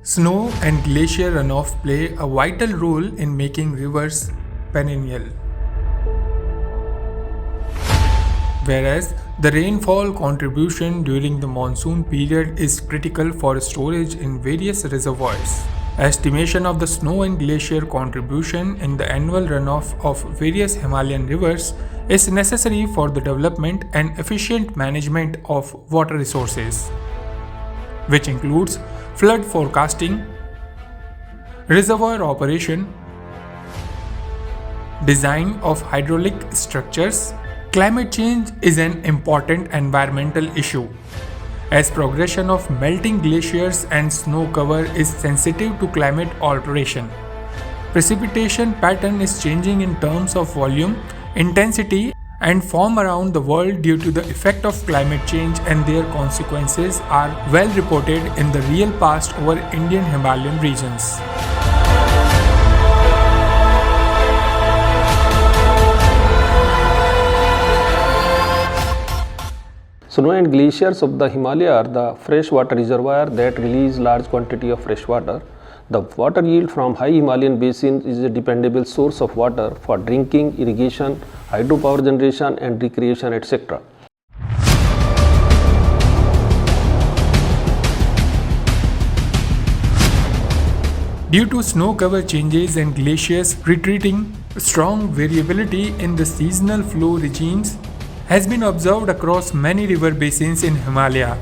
Snow and glacier runoff play a vital role in making rivers perennial. Whereas the rainfall contribution during the monsoon period is critical for storage in various reservoirs. Estimation of the snow and glacier contribution in the annual runoff of various Himalayan rivers is necessary for the development and efficient management of water resources, which includes flood forecasting, reservoir operation, design of hydraulic structures. Climate change is an important environmental issue, as progression of melting glaciers and snow cover is sensitive to climate alteration. Precipitation pattern is changing in terms of volume, intensity, and form around the world due to the effect of climate change, and their consequences are well reported in the real past over Indian Himalayan regions. Snow and glaciers of the Himalaya are the freshwater reservoir that release large quantity of fresh water. The water yield from high Himalayan basins is a dependable source of water for drinking, irrigation, hydropower generation and recreation, etc. Due to snow cover changes and glaciers retreating, strong variability in the seasonal flow regimes has been observed across many river basins in Himalaya.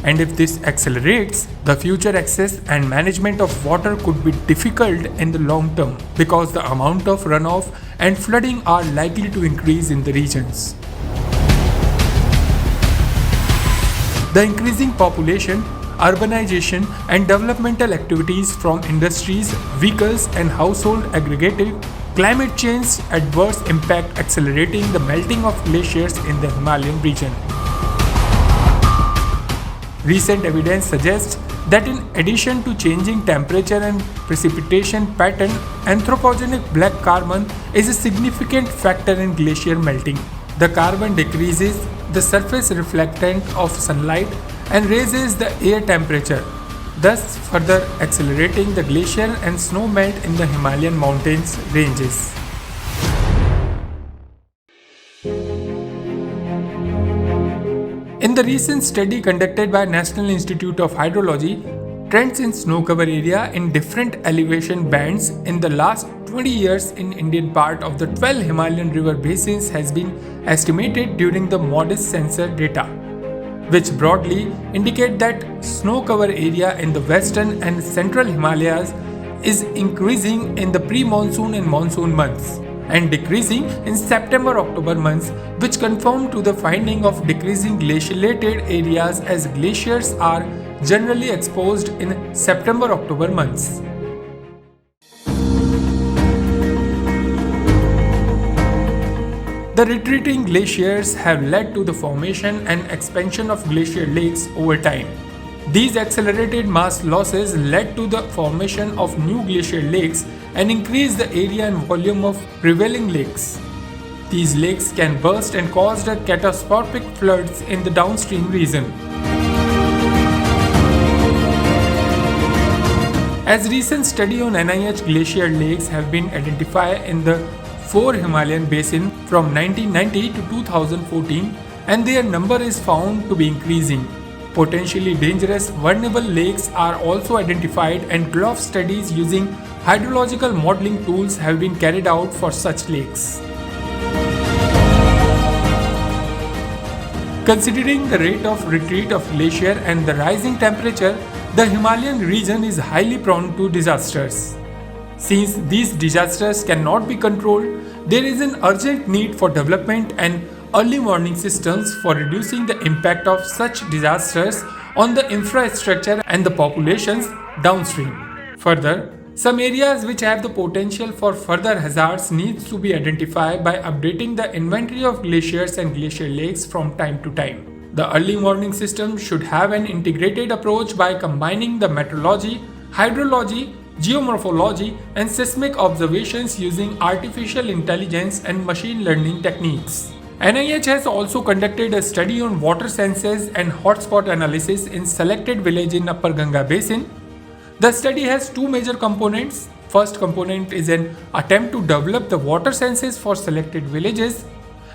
And if this accelerates, the future access and management of water could be difficult in the long term because the amount of runoff and flooding are likely to increase in the regions. The increasing population, urbanization, and developmental activities from industries, vehicles, and household aggregative climate change adverse impact accelerating the melting of glaciers in the Himalayan region. Recent evidence suggests that in addition to changing temperature and precipitation pattern, anthropogenic black carbon is a significant factor in glacier melting. The carbon decreases the surface reflectant of sunlight and raises the air temperature, thus further accelerating the glacier and snow melt in the Himalayan mountains ranges. In the recent study conducted by National Institute of Hydrology, trends in snow cover area in different elevation bands in the last 20 years in Indian part of the 12 Himalayan river basins has been estimated during the MODIS sensor data, which broadly indicate that snow cover area in the western and central Himalayas is increasing in the pre-monsoon and monsoon months and decreasing in September-October months, which conform to the finding of decreasing glaciated areas as glaciers are generally exposed in September-October months. The retreating glaciers have led to the formation and expansion of glacier lakes over time. These accelerated mass losses led to the formation of new glacier lakes and increased the area and volume of prevailing lakes. These lakes can burst and cause catastrophic floods in the downstream region. As recent study on NIH glacier lakes have been identified in the 4 Himalayan basin from 1990 to 2014, and their number is found to be increasing. Potentially dangerous vulnerable lakes are also identified, and glove studies using hydrological modeling tools have been carried out for such lakes. Considering the rate of retreat of glacier and the rising temperature, the Himalayan region is highly prone to disasters. Since these disasters cannot be controlled, there is an urgent need for development and early warning systems for reducing the impact of such disasters on the infrastructure and the populations downstream. Further, some areas which have the potential for further hazards needs to be identified by updating the inventory of glaciers and glacier lakes from time to time. The early warning system should have an integrated approach by combining the meteorology, hydrology, geomorphology, and seismic observations using artificial intelligence and machine learning techniques. NIH has also conducted a study on water sensors and hotspot analysis in selected villages in Upper Ganga Basin, The study has two major components. First component is an attempt to develop the water census for selected villages,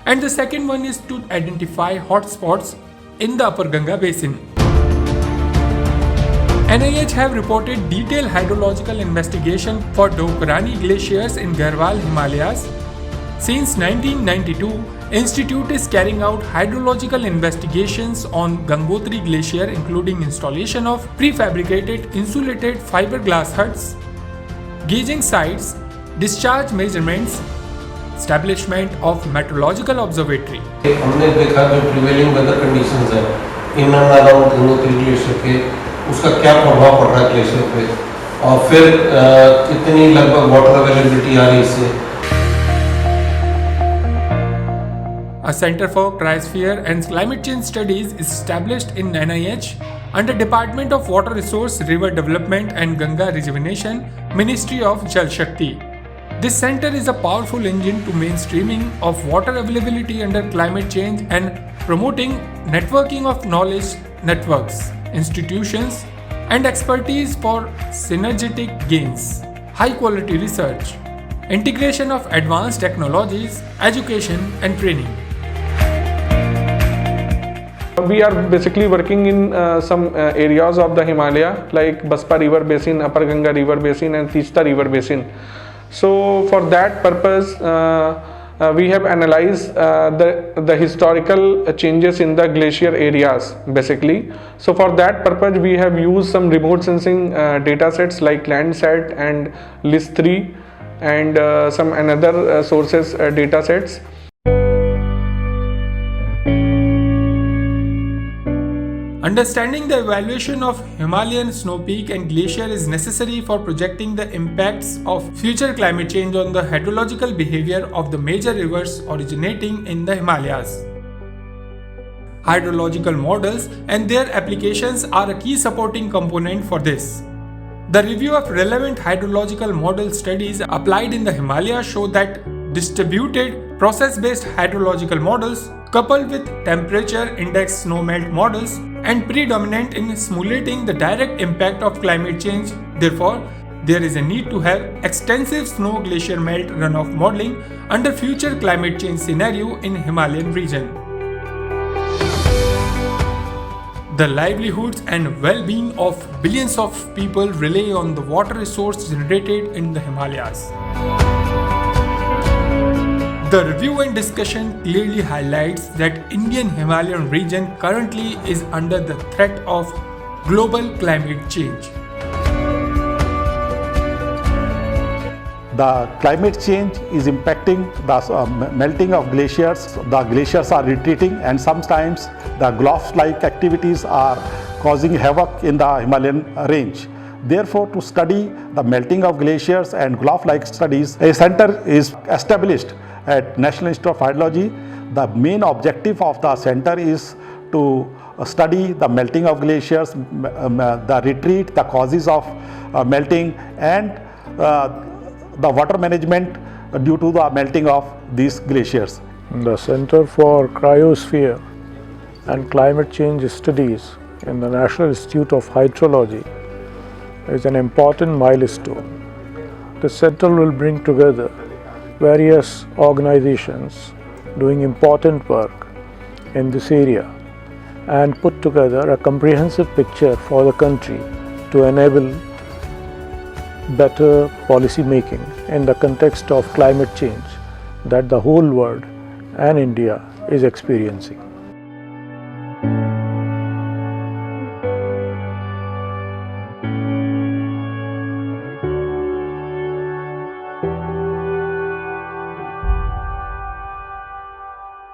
and the second one is to identify hotspots in the Upper Ganga basin. NIH have reported detailed hydrological investigation for Daukarani glaciers in Garhwal Himalayas. Since 1992, Institute is carrying out hydrological investigations on Gangotri Glacier, including installation of prefabricated insulated fiberglass huts, gauging sites, discharge measurements, establishment of meteorological observatory. हमने देखा जो prevailing weather conditions है in and around Gangotri glacier के, उसका क्या प्रभाव पड़ रहा है ग्लेशियर पे, और फिर कितनी लगभग वाटर अवेलेबिलिटी आ रही है इससे. A Center for Cryosphere and Climate Change Studies is established in NIH under Department of Water Resource, River Development and Ganga Rejuvenation, Ministry of Jal Shakti. This center is a powerful engine to mainstreaming of water availability under climate change and promoting networking of knowledge networks, institutions and expertise for synergetic gains, high quality research, integration of advanced technologies, education and training. We are basically working in some areas of the Himalaya like Baspa River Basin, Upper Ganga River Basin and Teesta River Basin. So for that purpose we have analyzed the historical changes in the glacier areas basically. So for that purpose we have used some remote sensing data sets like Landsat and LIS3 and some another sources data sets. Understanding the evaluation of Himalayan snow peak and glacier is necessary for projecting the impacts of future climate change on the hydrological behavior of the major rivers originating in the Himalayas. Hydrological models and their applications are a key supporting component for this. The review of relevant hydrological model studies applied in the Himalayas show that distributed process-based hydrological models coupled with temperature index snowmelt models and predominant in simulating the direct impact of climate change. Therefore, there is a need to have extensive snow glacier melt runoff modeling under future climate change scenario in Himalayan region. The livelihoods and well-being of billions of people rely on the water resource generated in the Himalayas. The review and discussion clearly highlights that Indian Himalayan region currently is under the threat of global climate change. The climate change is impacting the melting of glaciers. The glaciers are retreating and sometimes the Gulf-like activities are causing havoc in the Himalayan range. Therefore, to study the melting of glaciers and Gulf-like studies, a center is established at National Institute of Hydrology. The main objective of the center is to study the melting of glaciers, the retreat, the causes of melting and the water management due to the melting of these glaciers. The Center for Cryosphere and Climate Change Studies in the National Institute of Hydrology is an important milestone. The center will bring together various organizations doing important work in this area and put together a comprehensive picture for the country to enable better policy making in the context of climate change that the whole world and India is experiencing.